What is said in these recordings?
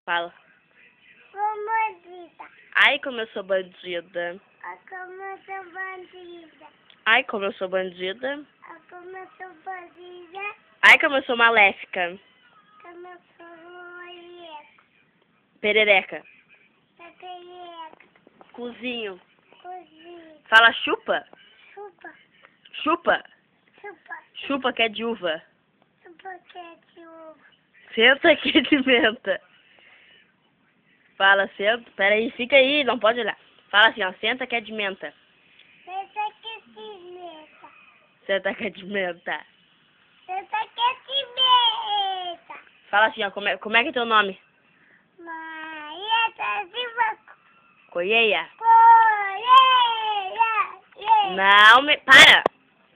Fala. Sou bandida. Ai, como eu sou bandida. Como eu sou bandida. Ai, como eu sou bandida. Como eu sou bandida. Ai, como eu sou maléfica. Como eu sou olheca. Perereca. Pepereca. Cozinho. Cozinha. Fala chupa. Chupa. Chupa. Chupa. Chupa que é de uva. Chupa que é de uva. Senta que é de menta. Fala, senta. Pera aí, fica aí, não pode olhar. Fala assim, ó, senta que é de menta. Senta que é de menta. Senta que é de menta. Senta que é de menta. Fala assim, ó, como é que é teu nome? Maria da Silva Coieia? Correia. Não, para!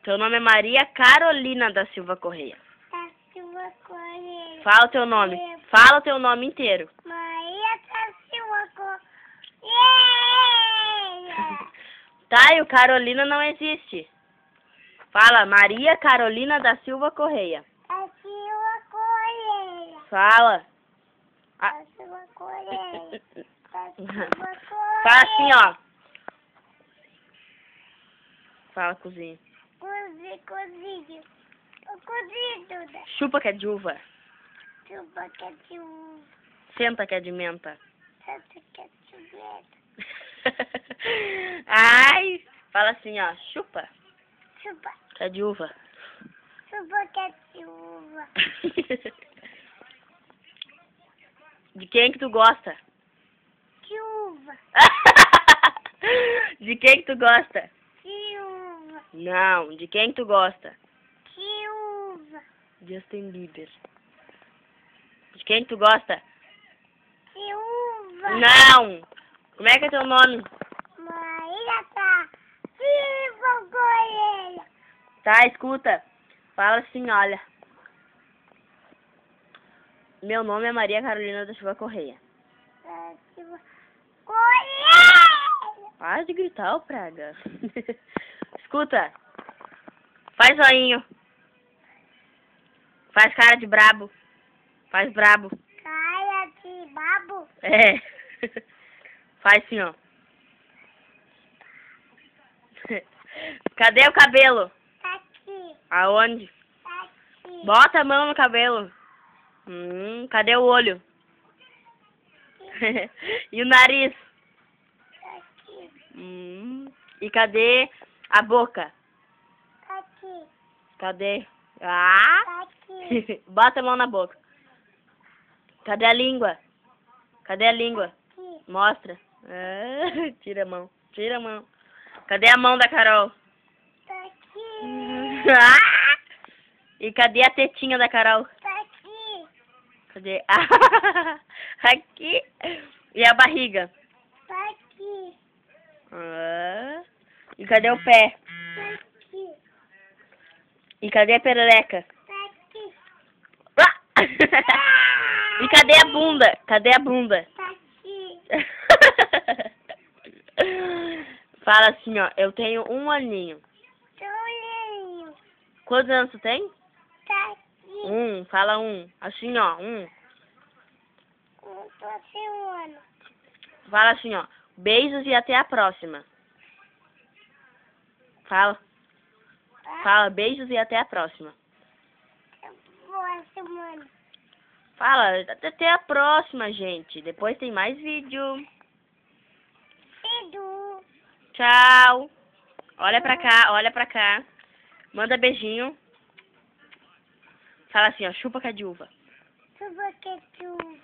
Teu nome é Maria Carolina da Silva Correia. Da Silva Correia. Fala o teu nome. Fala o teu nome inteiro. Maria da Silva Correia. Tá, e o Carolina não existe. Fala, Maria Carolina da Silva Correia. Da Silva Correia. Fala. Da Silva Correia. Da Silva Correia. Fala assim, ó. Fala, cozinho. Cozinho. O cozido. Chupa que é de uva. Chupa que é de uva. Senta que é de menta. Senta que é de menta. Ai, fala assim, ó. Chupa Chupa. que é de uva. Chupa que é de uva. De quem que tu gosta? De uva. De quem que tu gosta? De uva. Não, de quem que tu gosta? De uva. Justin Bieber. De quem que tu gosta? De uva. Não! Como é que é teu nome? Maria da Silva Correia. Tá, escuta. Fala assim, olha. Meu nome é Maria Carolina da Silva Correia. Da Silva Correia. Para de gritar, ô praga. Escuta. Faz zoinho. Faz cara de brabo. Faz brabo. Cara de babo. É. Faz assim, ó. Cadê o cabelo? Tá aqui. Aonde? Tá aqui. Bota a mão no cabelo. Cadê o olho? E o nariz? Tá aqui. E cadê a boca? Tá aqui. Cadê? Ah! Tá aqui. Bota a mão na boca. Cadê a língua? Cadê a língua? Aqui. Mostra. Ah, tira a mão. Tira a mão. Cadê a mão da Carol? Tá aqui. Ah! E cadê a tetinha da Carol? Tá aqui. Cadê? Aqui. E a barriga? Tá aqui. Ah. E cadê o pé? Tá aqui. E cadê a perereca? Tá aqui. Ah! E cadê a bunda? Cadê a bunda? Tá aqui. Fala assim, ó. Eu tenho 1 aninho. Tolinho. Quantos anos tu tem? Tá aqui. Fala 1. Assim, ó. 1. Tô semana. Fala assim, ó. Beijos e até a próxima. Fala. Fala, beijos e até a próxima. Boa semana. Fala, até a próxima, gente. Depois tem mais vídeo. Edu. Tchau. Olha pra cá, olha pra cá. Manda beijinho. Fala assim, ó. Chupa que é de uva. Chupa que é de uva.